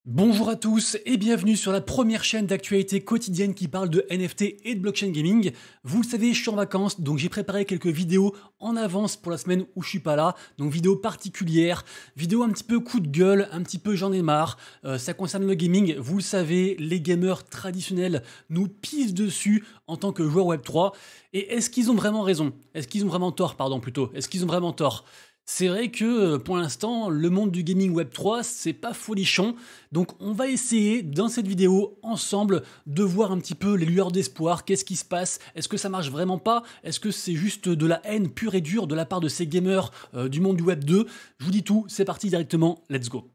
Bonjour à tous et bienvenue sur la première chaîne d'actualité quotidienne qui parle de NFT et de blockchain gaming. Vous le savez, je suis en vacances, donc j'ai préparé quelques vidéos en avance pour la semaine où je suis pas là. Donc vidéos particulières, vidéos un petit peu coup de gueule, un petit peu j'en ai marre. Ça concerne le gaming, vous le savez, les gamers traditionnels nous pissent dessus en tant que joueurs Web3. Et est-ce qu'ils ont vraiment raison? Est-ce qu'ils ont vraiment tort, pardon, plutôt? Est-ce qu'ils ont vraiment tort? C'est vrai que pour l'instant, le monde du gaming Web3, c'est pas folichon. Donc on va essayer dans cette vidéo ensemble de voir un petit peu les lueurs d'espoir, qu'est-ce qui se passe, est-ce que ça marche vraiment pas, est-ce que c'est juste de la haine pure et dure de la part de ces gamers du monde du Web 2. Je vous dis tout, c'est parti directement, let's go.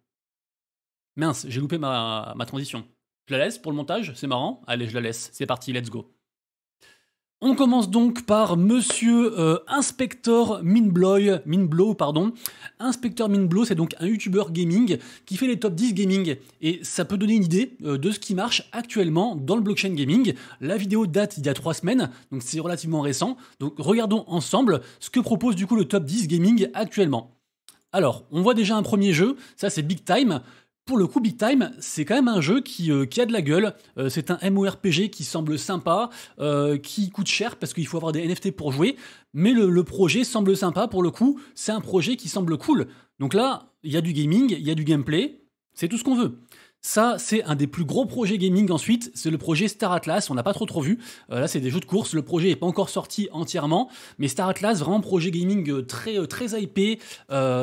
Mince, j'ai loupé ma transition. Je la laisse pour le montage, c'est marrant. Allez, je la laisse, c'est parti, let's go. On commence donc par Monsieur Inspector Minblow, pardon. Inspector Minblow, c'est donc un YouTuber gaming qui fait les top 10 gaming. Et ça peut donner une idée de ce qui marche actuellement dans le blockchain gaming. La vidéo date d'il y a 3 semaines, donc c'est relativement récent. Donc regardons ensemble ce que propose du coup le top 10 gaming actuellement. Alors, on voit déjà un premier jeu, ça c'est Big Time. Pour le coup, Big Time, c'est quand même un jeu qui a de la gueule. C'est un MMORPG qui semble sympa, qui coûte cher parce qu'il faut avoir des NFT pour jouer. Mais le projet semble sympa pour le coup. C'est un projet qui semble cool. Donc là, il y a du gaming, il y a du gameplay. C'est tout ce qu'on veut. Ça, c'est un des plus gros projets gaming ensuite, c'est le projet Star Atlas, on n'a pas trop vu. Là, c'est des jeux de course, le projet n'est pas encore sorti entièrement, mais Star Atlas, vraiment projet gaming très hypé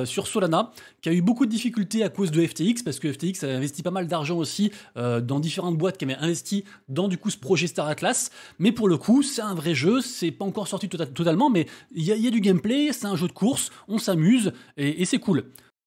sur Solana, qui a eu beaucoup de difficultés à cause de FTX, parce que FTX a investi pas mal d'argent aussi dans différentes boîtes qui avaient investi dans du coup ce projet Star Atlas. Mais pour le coup, c'est un vrai jeu, c'est pas encore sorti totalement, mais il y a du gameplay, c'est un jeu de course, on s'amuse, et c'est cool.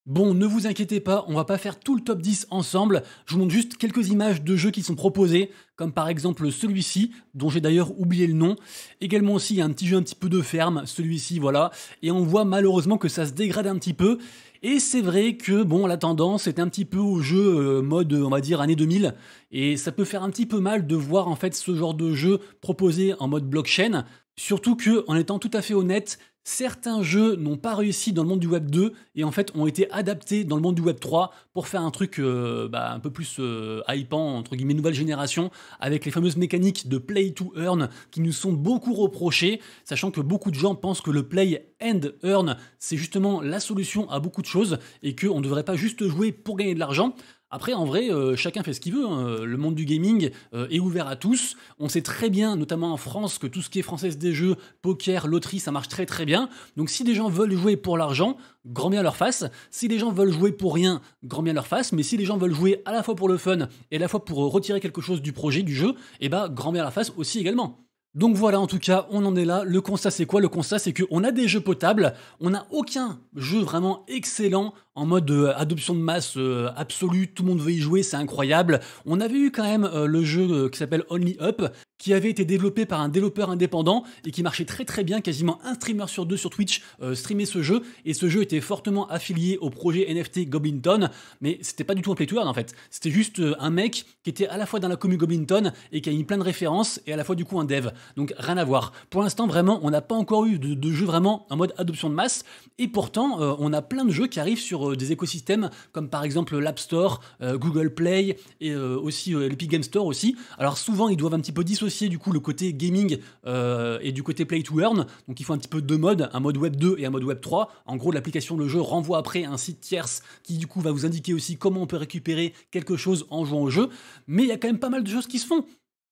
Bon, ne vous inquiétez pas, on va pas faire tout le top 10 ensemble, je vous montre juste quelques images de jeux qui sont proposés, comme par exemple celui-ci, dont j'ai d'ailleurs oublié le nom. Également aussi, il y a un petit jeu un petit peu de ferme, celui-ci, voilà, et on voit malheureusement que ça se dégrade un petit peu, et c'est vrai que, bon, la tendance est un petit peu au jeu mode, on va dire, année 2000, et ça peut faire un petit peu mal de voir en fait ce genre de jeu proposé en mode blockchain, surtout que, en étant tout à fait honnête, certains jeux n'ont pas réussi dans le monde du Web 2 et en fait ont été adaptés dans le monde du Web 3 pour faire un truc un peu plus hypant, entre guillemets nouvelle génération, avec les fameuses mécaniques de play to earn qui nous sont beaucoup reprochées, sachant que beaucoup de gens pensent que le play and earn c'est justement la solution à beaucoup de choses et qu'on ne devrait pas juste jouer pour gagner de l'argent. Après, en vrai, chacun fait ce qu'il veut. Hein. Le monde du gaming est ouvert à tous. On sait très bien, notamment en France, que tout ce qui est française des jeux, poker, loterie, ça marche très bien. Donc si des gens veulent jouer pour l'argent, grand bien leur face. Si les gens veulent jouer pour rien, grand bien leur face. Mais si les gens veulent jouer à la fois pour le fun et à la fois pour retirer quelque chose du projet, du jeu, eh ben grand bien leur face aussi également. Donc voilà, en tout cas, on en est là. Le constat, c'est quoi? Le constat, c'est qu'on a des jeux potables, on n'a aucun jeu vraiment excellent en mode adoption de masse absolue, tout le monde veut y jouer, c'est incroyable. On avait eu quand même le jeu qui s'appelle Only Up, qui avait été développé par un développeur indépendant et qui marchait très bien, quasiment un streamer sur deux sur Twitch streamait ce jeu, et ce jeu était fortement affilié au projet NFT Goblinton, mais c'était pas du tout un play to earn en fait, c'était juste un mec qui était à la fois dans la commu Goblinton et qui a mis plein de références, et à la fois du coup un dev, donc rien à voir. Pour l'instant vraiment, on n'a pas encore eu de jeu vraiment en mode adoption de masse, et pourtant on a plein de jeux qui arrivent sur des écosystèmes comme par exemple l'App Store, Google Play et aussi l'Epic Game Store aussi. Alors souvent ils doivent un petit peu dissocier du coup le côté gaming et du côté play to earn, donc il faut un petit peu deux modes, un mode Web 2 et un mode Web 3. En gros, l'application, le jeu renvoie après à un site tierce qui du coup va vous indiquer aussi comment on peut récupérer quelque chose en jouant au jeu, mais il y a quand même pas mal de choses qui se font.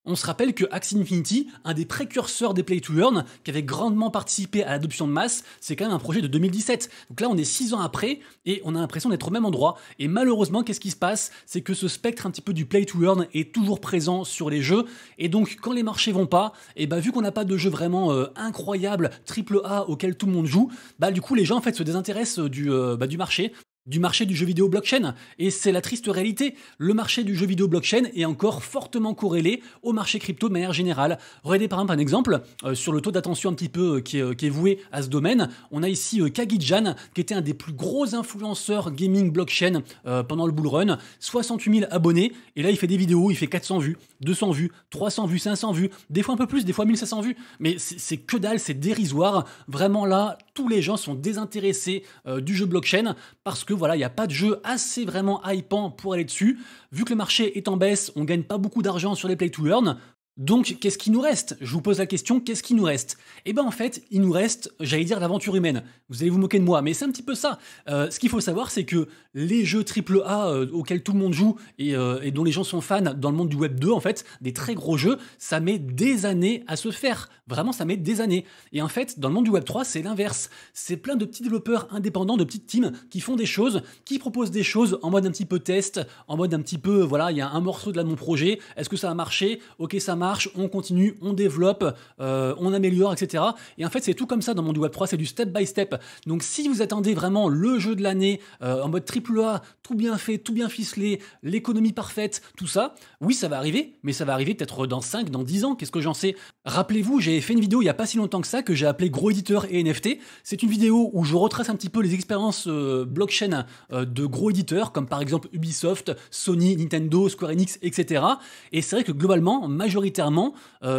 On se rappelle que Axie Infinity, un des précurseurs des Play to Earn, qui avait grandement participé à l'adoption de masse, c'est quand même un projet de 2017. Donc là, on est 6 ans après et on a l'impression d'être au même endroit. Et malheureusement, qu'est-ce qui se passe? C'est que ce spectre un petit peu du Play to Earn est toujours présent sur les jeux. Et donc, quand les marchés vont pas, et vu qu'on n'a pas de jeu vraiment incroyable, triple A auquel tout le monde joue, du coup, les gens en fait se désintéressent du marché du jeu vidéo blockchain. Et c'est la triste réalité. Le marché du jeu vidéo blockchain est encore fortement corrélé au marché crypto de manière générale. Regardez par exemple un exemple sur le taux d'attention un petit peu qui est voué à ce domaine. On a ici Kagijan, qui était un des plus gros influenceurs gaming blockchain pendant le bull run. 68 000 abonnés. Et là, il fait des vidéos, il fait 400 vues, 200 vues, 300 vues, 500 vues, des fois un peu plus, des fois 1500 vues. Mais c'est que dalle, c'est dérisoire. Vraiment là, tous les gens sont désintéressés du jeu blockchain parce que que voilà, il n'y a pas de jeu assez vraiment hypant pour aller dessus. Vu que le marché est en baisse, on gagne pas beaucoup d'argent sur les play to earn. Donc, qu'est-ce qui nous reste? Je vous pose la question, qu'est-ce qui nous reste? Eh ben en fait, il nous reste, j'allais dire, l'aventure humaine. Vous allez vous moquer de moi, mais c'est un petit peu ça. Ce qu'il faut savoir, c'est que les jeux AAA auxquels tout le monde joue et dont les gens sont fans dans le monde du Web 2, en fait, des très gros jeux, ça met des années à se faire. Vraiment, ça met des années. Et en fait, dans le monde du Web 3, c'est l'inverse. C'est plein de petits développeurs indépendants, de petites teams qui font des choses, qui proposent des choses en mode un petit peu test, en mode un petit peu, voilà, il y a un morceau de mon projet, est-ce que ça a marché? Ok, ça marche, on continue, on développe, on améliore, etc. Et en fait, c'est tout comme ça dans le monde du Web 3, c'est du step by step. Donc si vous attendez vraiment le jeu de l'année, en mode AAA, tout bien fait, tout bien ficelé, l'économie parfaite, tout ça, oui, ça va arriver, mais ça va arriver peut-être dans 5, dans 10 ans, qu'est-ce que j'en sais? Rappelez-vous, j'ai fait une vidéo il n'y a pas si longtemps que ça, que j'ai appelée Gros éditeurs et NFT. C'est une vidéo où je retrace un petit peu les expériences blockchain de gros éditeurs, comme par exemple Ubisoft, Sony, Nintendo, Square Enix, etc. Et c'est vrai que globalement, majoritairement,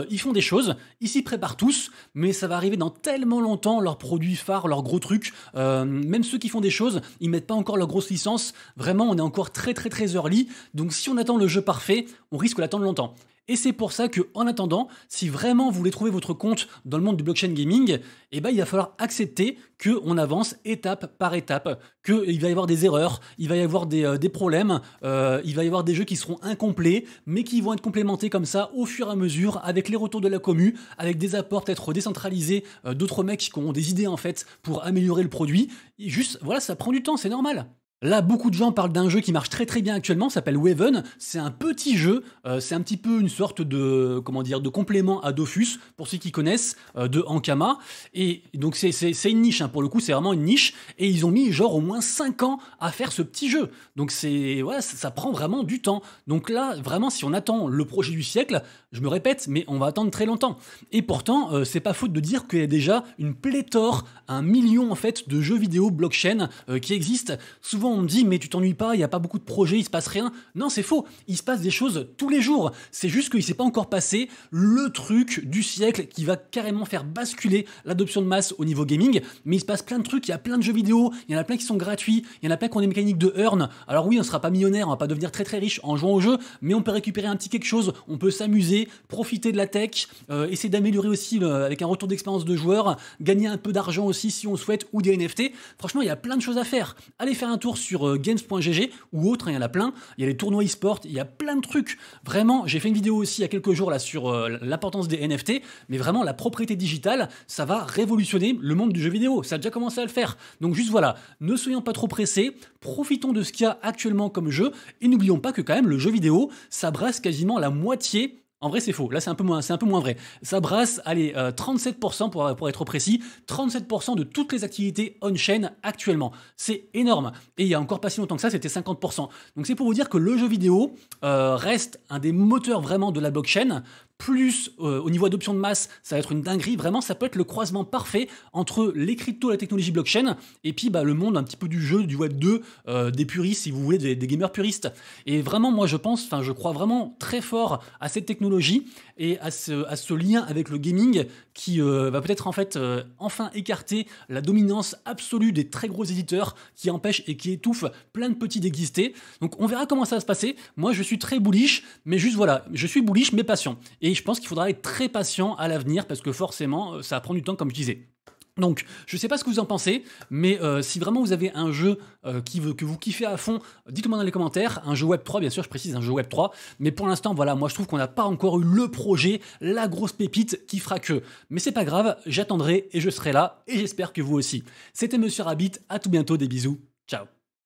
ils font des choses, ils s'y préparent tous, mais ça va arriver dans tellement longtemps, leurs produits phares, leurs gros trucs, même ceux qui font des choses, ils mettent pas encore leur grosse licence. Vraiment, on est encore très early, donc si on attend le jeu parfait, on risque d'attendre longtemps. Et c'est pour ça que, en attendant, si vraiment vous voulez trouver votre compte dans le monde du blockchain gaming, eh ben, il va falloir accepter qu'on avance étape par étape, qu'il va y avoir des erreurs, il va y avoir des problèmes, il va y avoir des jeux qui seront incomplets, mais qui vont être complémentés comme ça au fur et à mesure, avec les retours de la commu, avec des apports peut-être décentralisés, d'autres mecs qui ont des idées en fait pour améliorer le produit. Et juste, voilà, ça prend du temps, c'est normal. Là, beaucoup de gens parlent d'un jeu qui marche très bien actuellement, s'appelle Waven. C'est un petit jeu, c'est un petit peu une sorte de, comment dire, de complément à Dofus, pour ceux qui connaissent, de Ankama. Et donc c'est une niche, hein, pour le coup, c'est vraiment une niche. Et ils ont mis genre au moins 5 ans à faire ce petit jeu. Donc ouais, ça prend vraiment du temps. Donc là, vraiment, si on attend le projet du siècle, je me répète, mais on va attendre très longtemps. Et pourtant, c'est pas faute de dire qu'il y a déjà une pléthore, 1 million en fait, de jeux vidéo blockchain qui existent. Souvent, on me dit, mais tu t'ennuies pas, il n'y a pas beaucoup de projets, il se passe rien. Non, c'est faux, il se passe des choses tous les jours. C'est juste qu'il ne s'est pas encore passé le truc du siècle qui va carrément faire basculer l'adoption de masse au niveau gaming. Mais il se passe plein de trucs, il y a plein de jeux vidéo, il y en a plein qui sont gratuits, il y en a plein qui ont des mécaniques de earn. Alors oui, on ne sera pas millionnaire, on va pas devenir très riche en jouant au jeu, mais on peut récupérer un petit quelque chose, on peut s'amuser, profiter de la tech, essayer d'améliorer aussi avec un retour d'expérience de joueur, gagner un peu d'argent aussi si on souhaite, ou des NFT. Franchement, il y a plein de choses à faire. Allez faire un tour sur games.gg ou autre, hein, il y en a plein. Il y a les tournois e-sport, il y a plein de trucs. Vraiment, j'ai fait une vidéo aussi il y a quelques jours là sur l'importance des NFT, mais vraiment la propriété digitale, ça va révolutionner le monde du jeu vidéo. Ça a déjà commencé à le faire. Donc juste voilà, ne soyons pas trop pressés, profitons de ce qu'il y a actuellement comme jeu et n'oublions pas que quand même le jeu vidéo, ça brasse quasiment la moitié. En vrai, c'est faux. Là, c'est un peu moins vrai. Ça brasse, allez, 37% pour être précis, 37% de toutes les activités on-chain actuellement. C'est énorme. Et il y a encore pas si longtemps que ça, c'était 50%. Donc c'est pour vous dire que le jeu vidéo reste un des moteurs vraiment de la blockchain. Plus au niveau adoption de masse, ça va être une dinguerie. Vraiment, ça peut être le croisement parfait entre les cryptos, la technologie blockchain, et puis le monde un petit peu du jeu, du Web 2, des puristes, si vous voulez, des gamers puristes. Et vraiment, moi, je crois vraiment très fort à cette technologie et à ce lien avec le gaming qui va peut-être en fait enfin écarter la dominance absolue des très gros éditeurs qui empêchent et qui étouffent plein de petits d'exister. Donc on verra comment ça va se passer. Moi je suis très bullish, mais juste voilà, je suis bullish mais patient. Et je pense qu'il faudra être très patient à l'avenir parce que forcément ça va prendre du temps comme je disais. Donc, je sais pas ce que vous en pensez, mais si vraiment vous avez un jeu que vous kiffez à fond, dites-moi dans les commentaires. Un jeu Web 3, bien sûr, je précise, un jeu Web 3. Mais pour l'instant, voilà, moi je trouve qu'on n'a pas encore eu le projet, la grosse pépite qui fera que. Mais c'est pas grave, j'attendrai et je serai là, et j'espère que vous aussi. C'était Monsieur Rabbit, à tout bientôt, des bisous, ciao.